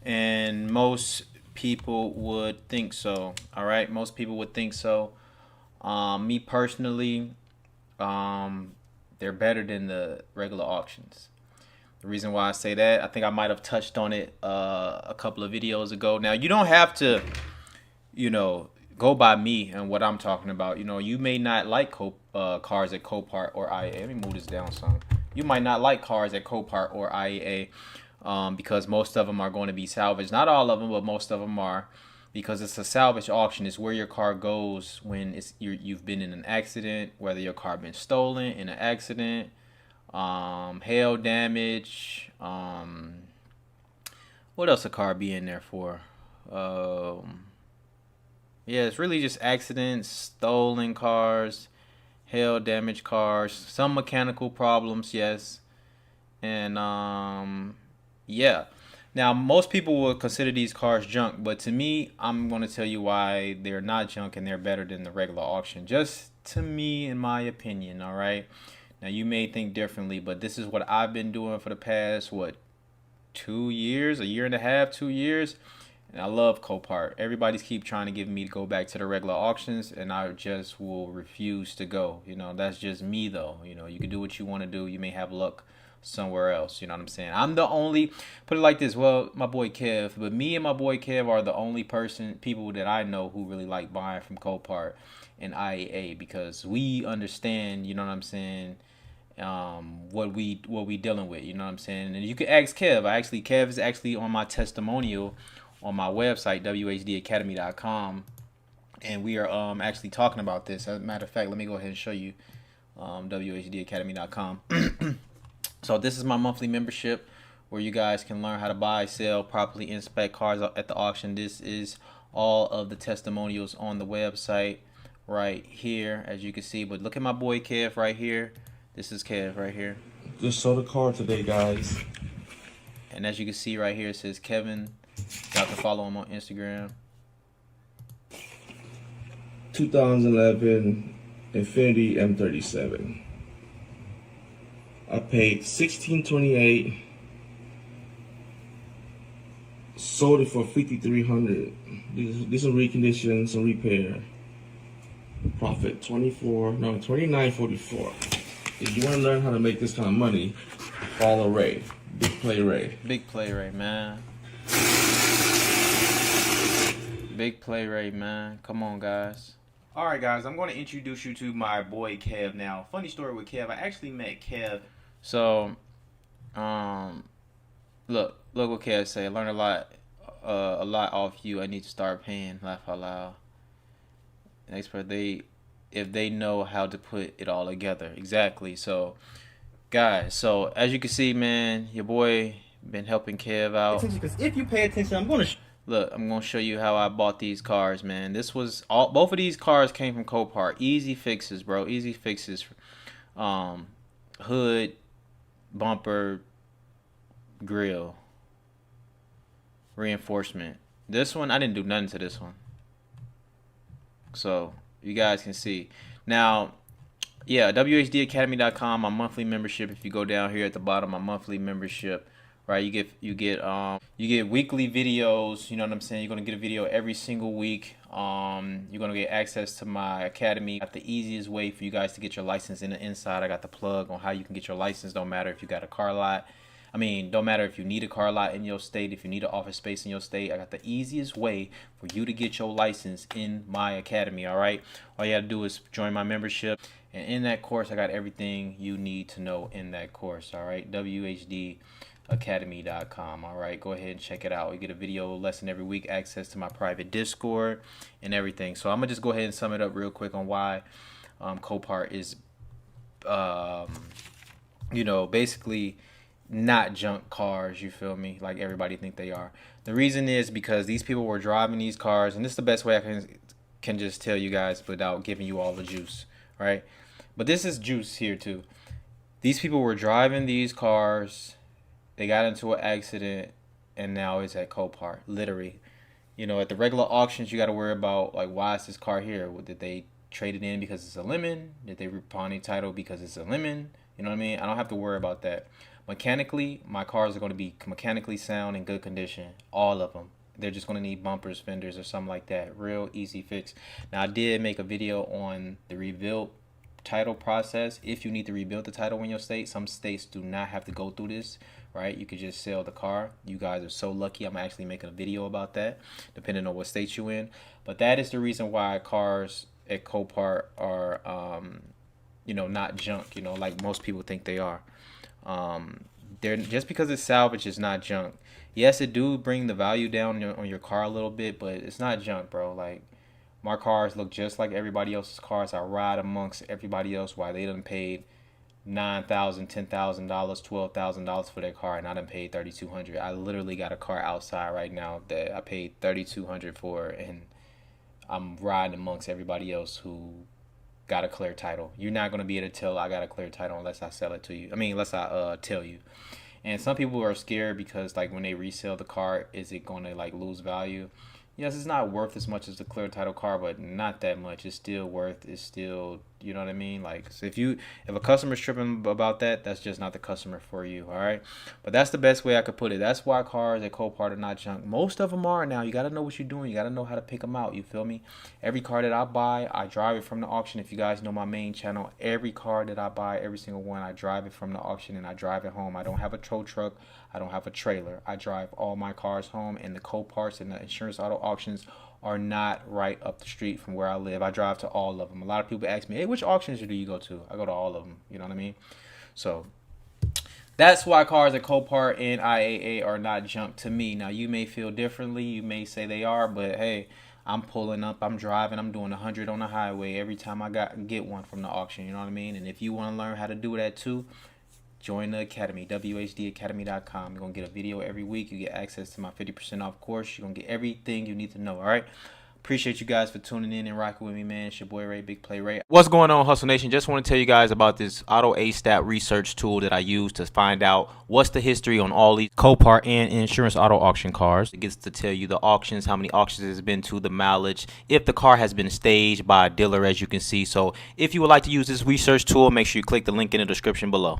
and most people would think so. All right, most people would think so. Me personally, um, they're better than the regular auctions. The reason why I say that, I think I might have touched on it a couple of videos ago. Now, you don't have to, you know, go by me and what I'm talking about. You may not like cars at Copart or IAA. Let me move this down some. You might not like cars at Copart or IAA because most of them are going to be salvaged. Not all of them, but most of them are, because it's a salvage auction. It's where your car goes when you've been in an accident, whether your car been stolen in an accident, hail damage. What else a car be in there for? Yeah, it's really just accidents, stolen cars, hail damage cars, some mechanical problems, yes. And yeah. Now, most people would consider these cars junk, but to me, I'm going to tell you why they're not junk and they're better than the regular auction. Just to me, in my opinion, all right? Now, you may think differently, but this is what I've been doing for the past, what, 2 years, a year and a half, 2 years. And I love Copart. Everybody's keep trying to get me to go back to the regular auctions, and I just will refuse to go. That's just me, though. You can do what you want to do. You may have luck somewhere else. You know what I'm saying? I'm the only, put it like this. Well, my boy Kev, but me and my boy Kev are the only people that I know who really like buying from Copart and IAA, because we understand, you know what I'm saying, what we dealing with, you know what I'm saying. And you can ask Kev. Kev is actually on my testimonial on my website, whdacademy.com, and we are actually talking about this. As a matter of fact, let me go ahead and show you whdacademy.com. So this is my monthly membership where you guys can learn how to buy, sell, properly inspect cars at the auction. This is all of the testimonials on the website right here, as you can see. But look at my boy Kev right here. This is Kev right here. Just sold a car today, guys. And as you can see right here, it says Kevin. You have to follow him on Instagram. 2011 Infiniti M37. I paid $1628. Sold it for $5,300. This is recondition, some repair. Profit $29.44. If you want to learn how to make this kind of money, follow Ray. Big Play Ray. Big Play Ray, man. Big Play Ray, man. Come on, guys. All right, guys. I'm going to introduce you to my boy Kev now. Funny story with Kev. I actually met Kev. So, look what Kev say. I learned a lot off you. I need to start paying. Laugh out loud. Expert, if they know how to put it all together. Exactly. So, guys, so as you can see, man, your boy been helping Kev out. Because if you pay attention, I'm going to look. I'm gonna show you how I bought these cars, man. Both of these cars came from Copart. Easy fixes, bro. Easy fixes. Hood, bumper, grill, reinforcement. This one, I didn't do nothing to this one. So you guys can see. Now, yeah, whdacademy.com, my monthly membership. If you go down here at the bottom, my monthly membership, right? You get weekly videos. You know what I'm saying? You're gonna get a video every single week. You're gonna get access to my academy. Got the easiest way for you guys to get your license in the inside. I got the plug on how you can get your license. Don't matter if you got a car lot. Don't matter if you need a car lot in your state, if you need an office space in your state. I got the easiest way for you to get your license in my academy, all right? All you got to do is join my membership. And in that course, I got everything you need to know in that course, all right? WHDacademy.com, all right? Go ahead and check it out. You get a video lesson every week, access to my private Discord, and everything. So I'm going to just go ahead and sum it up real quick on why Copart is, basically not junk cars, you feel me, like everybody think they are. The reason is because these people were driving these cars, and this is the best way I can just tell you guys without giving you all the juice, right? But this is juice here too. These people were driving these cars, they got into an accident, and now it's at Copart, literally. At the regular auctions, you got to worry about, like, why is this car here? Did they trade it in because it's a lemon? Did they pawn a title because it's a lemon? You know what I mean? I don't have to worry about that. Mechanically, my cars are going to be mechanically sound and good condition, all of them. They're just going to need bumpers, fenders, or something like that. Real easy fix. Now, I did make a video on the rebuild title process. If you need to rebuild the title in your state, some states do not have to go through this, right? You could just sell the car. You guys are so lucky. I'm actually making a video about that, depending on what state you're in. But that is the reason why cars at Copart are, not junk, like most people think they are. They're just because it's salvage is not junk. Yes, it do bring the value down on your car a little bit, but it's not junk, bro. Like, my cars look just like everybody else's cars. I ride amongst everybody else while they done paid $9,000, $10,000, $12,000 for their car, and I done paid $3,200. I literally got a car outside right now that I paid $3,200 for, and I'm riding amongst everybody else who got a clear title. You're not gonna be able to tell I got a clear title unless I sell it to you. Unless I tell you. And some people are scared because like when they resell the car, is it gonna like lose value? Yes, it's not worth as much as the clear title car, but not that much. It's still worth. It's still, you know what I mean. Like, so if a customer's tripping about that, that's just not the customer for you. All right, but that's the best way I could put it. That's why cars at Copart are not junk. Most of them are now. You got to know what you're doing. You got to know how to pick them out. You feel me? Every car that I buy, I drive it from the auction. If you guys know my main channel, every car that I buy, every single one, I drive it from the auction and I drive it home. I don't have a tow truck. I don't have a trailer. I drive all my cars home, and the Coparts and the insurance auto auctions are not right up the street from where I live. I drive to all of them. A lot of people ask me, hey, which auctions do you go to? I go to all of them. You know what I mean? So that's why cars at Copart and IAA are not junk to me. Now, you may feel differently. You may say they are, but hey, I'm pulling up, I'm driving, I'm doing 100 on the highway every time I get one from the auction. You know what I mean? And if you want to learn how to do that too, join the academy, whdacademy.com. You're going to get a video every week. You get access to my 50% off course. You're going to get everything you need to know, all right? Appreciate you guys for tuning in and rocking with me, man. It's your boy Ray, Big Play Ray. What's going on, Hustle Nation? Just want to tell you guys about this Auto A-Stat research tool that I use to find out what's the history on all these Copart and insurance auto auction cars. It gets to tell you the auctions, how many auctions it's been to, the mileage, if the car has been staged by a dealer, as you can see. So if you would like to use this research tool, make sure you click the link in the description below.